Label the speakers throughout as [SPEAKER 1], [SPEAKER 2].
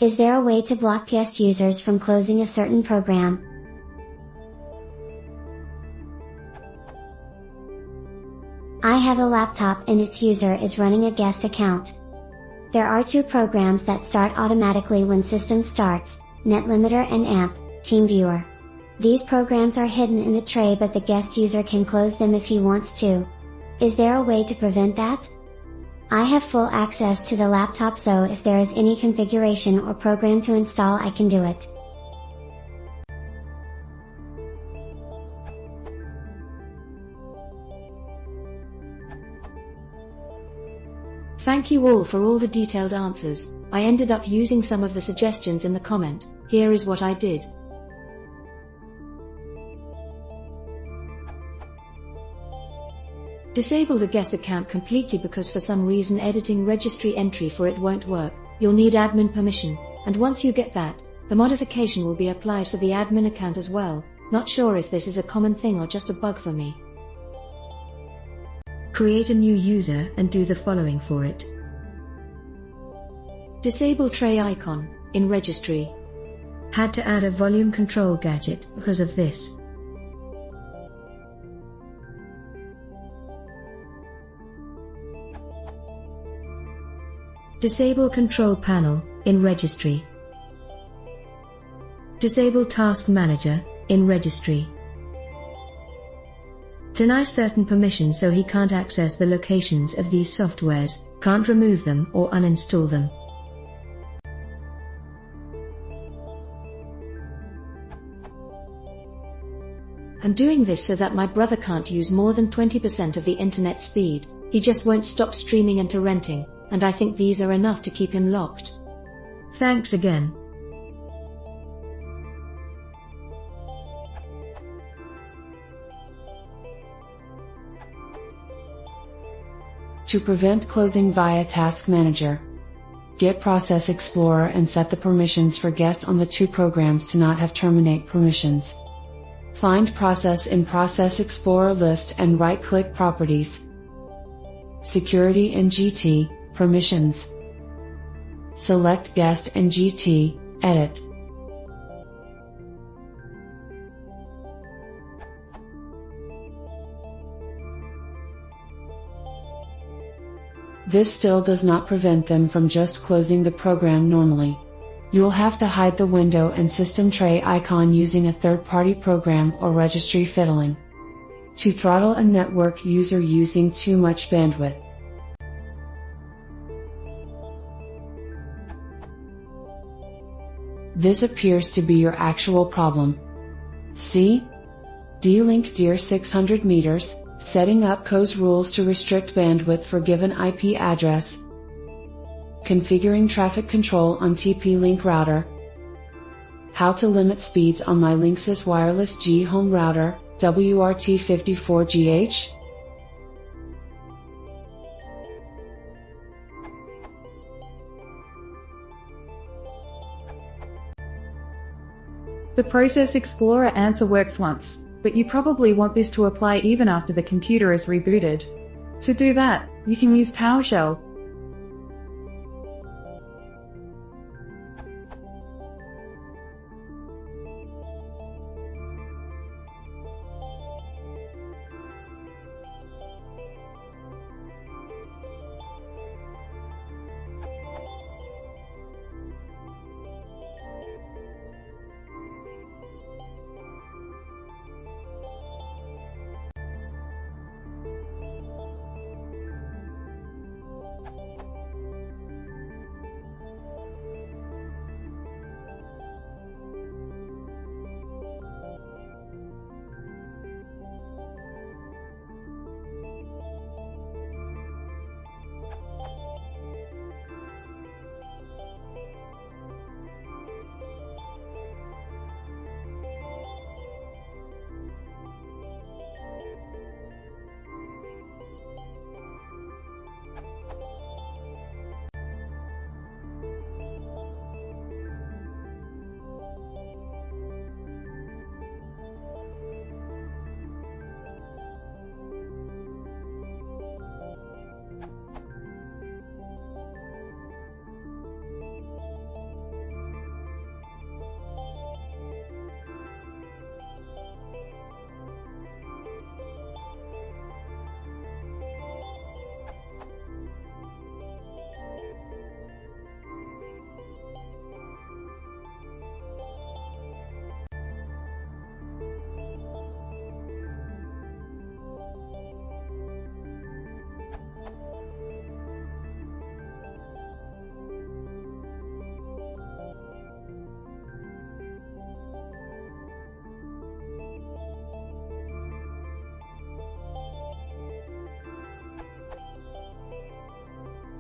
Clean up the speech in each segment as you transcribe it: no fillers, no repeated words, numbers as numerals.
[SPEAKER 1] Is there a way to block guest users from closing a certain program? I have a laptop and its user is running a guest account. There are two programs that start automatically when system starts, NetLimiter and AMP, TeamViewer. These programs are hidden in the tray but the guest user can close them if he wants to. Is there a way to prevent that? I have full access to the laptop, so if there is any configuration or program to install I can do it.
[SPEAKER 2] Thank you all for all the detailed answers. I ended up using some of the suggestions in the comment. Here is what I did. Disable the guest account completely because for some reason editing registry entry for it won't work. You'll need admin permission, and once you get that, the modification will be applied for the admin account as well. Not sure if this is a common thing or just a bug for me. Create a new user and do the following for it. Disable tray icon in registry. Had to add a volume control gadget because of this. Disable control panel in registry. Disable task manager in registry. Deny certain permissions so he can't access the locations of these softwares, can't remove them or uninstall them. I'm doing this so that my brother can't use more than 20% of the internet speed. He just won't stop streaming and torrenting, and I think these are enough to keep him locked. Thanks again.
[SPEAKER 3] To prevent closing via Task Manager, get Process Explorer and set the permissions for guest on the two programs to not have terminate permissions. Find Process in Process Explorer list and right-click Properties. Security and GT, Permissions. Select Guest and GT, Edit. This still does not prevent them from just closing the program normally. You'll have to hide the window and system tray icon using a third-party program or registry fiddling. To throttle a network user using too much bandwidth. This appears to be your actual problem. See? D-Link Dear 600 meters, setting up COS rules to restrict bandwidth for given IP address. Configuring traffic control on TP-Link router. How to limit speeds on my Linksys wireless G home router, WRT54GH.
[SPEAKER 4] The Process Explorer answer works once, but you probably want this to apply even after the computer is rebooted. To do that, you can use PowerShell.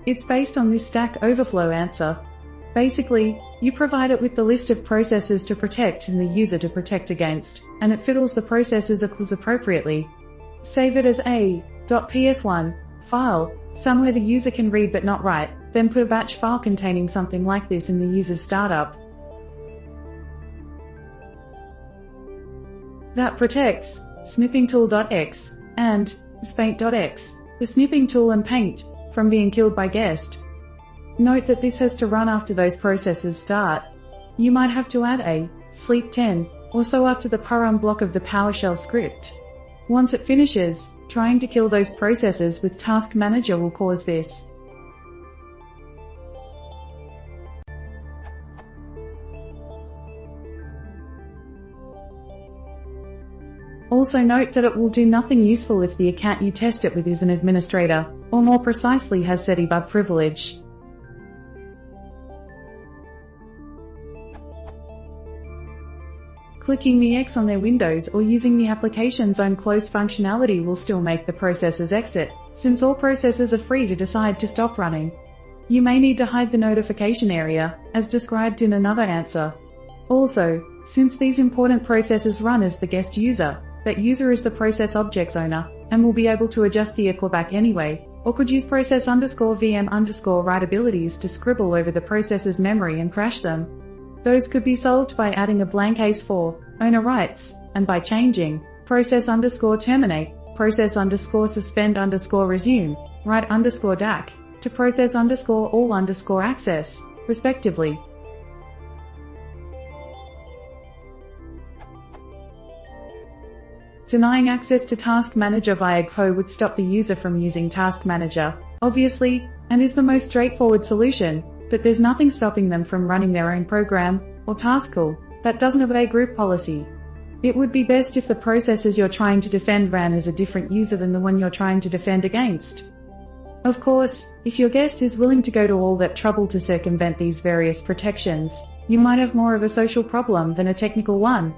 [SPEAKER 4] It's based on this Stack Overflow answer. Basically, you provide it with the list of processes to protect and the user to protect against, and it fiddles the processes appropriately. Save it as a.ps1 file, somewhere the user can read but not write, then put a batch file containing something like this in the user's startup. That protects snippingtool.x and spaint.x, the snipping tool and paint, from being killed by guest. Note that this has to run after those processes start. You might have to add a sleep 10 or so after the param block of the PowerShell script. Once it finishes, trying to kill those processes with Task Manager will cause this. Also note that it will do nothing useful if the account you test it with is an administrator, or more precisely has SETI privilege. Clicking the X on their windows or using the application's own close functionality will still make the processes exit, since all processes are free to decide to stop running. You may need to hide the notification area, as described in another answer. Also, since these important processes run as the guest user, that user is the process object's owner, and will be able to adjust the equalback anyway, or could use process_VM_write abilities to scribble over the process's memory and crash them. Those could be solved by adding a blank case for owner rights, and by changing process_terminate, process_suspend_resume, write_DAC, to process_all_access, respectively. Denying access to Task Manager via GPO would stop the user from using Task Manager, obviously, and is the most straightforward solution, but there's nothing stopping them from running their own program, or task call, that doesn't obey group policy. It would be best if the processes you're trying to defend ran as a different user than the one you're trying to defend against. Of course, if your guest is willing to go to all that trouble to circumvent these various protections, you might have more of a social problem than a technical one.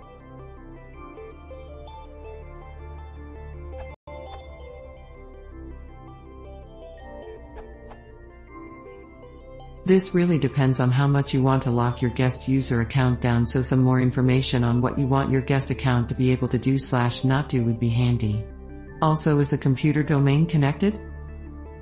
[SPEAKER 5] This really depends on how much you want to lock your guest user account down, so some more information on what you want your guest account to be able to do/not do would be handy. Also, is the computer domain connected?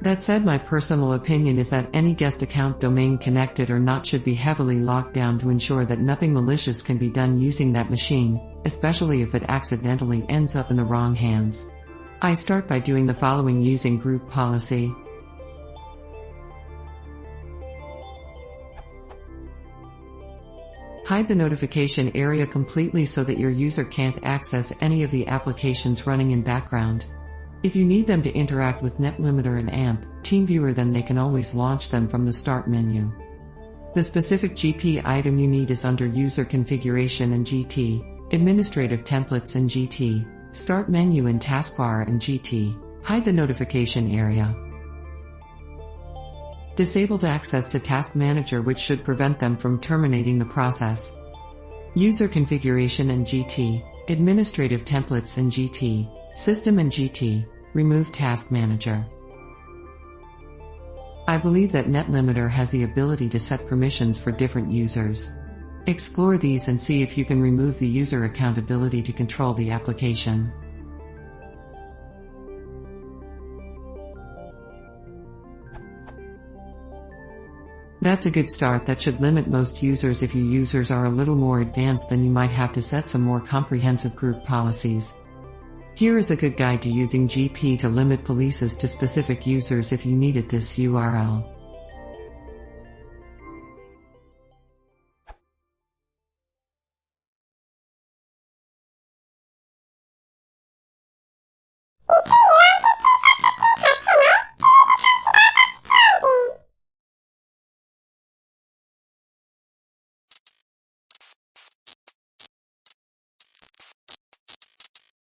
[SPEAKER 5] That said, my personal opinion is that any guest account, domain connected or not, should be heavily locked down to ensure that nothing malicious can be done using that machine, especially if it accidentally ends up in the wrong hands. I start by doing the following using group policy. Hide the notification area completely so that your user can't access any of the applications running in background. If you need them to interact with NetLimiter and AMP TeamViewer, then they can always launch them from the Start menu. The specific GP item you need is under User Configuration and GT, Administrative Templates and GT, Start menu and Taskbar and GT. Hide the notification area. Disabled access to Task Manager, which should prevent them from terminating the process. User Configuration and GT, Administrative Templates and GT, System and GT, remove Task Manager. I believe that NetLimiter has the ability to set permissions for different users. Explore these and see if you can remove the user accountability to control the application. That's a good start. That should limit most users. If your users are a little more advanced, then you might have to set some more comprehensive group policies. Here is a good guide to using GP to limit policies to specific users if you needed this URL.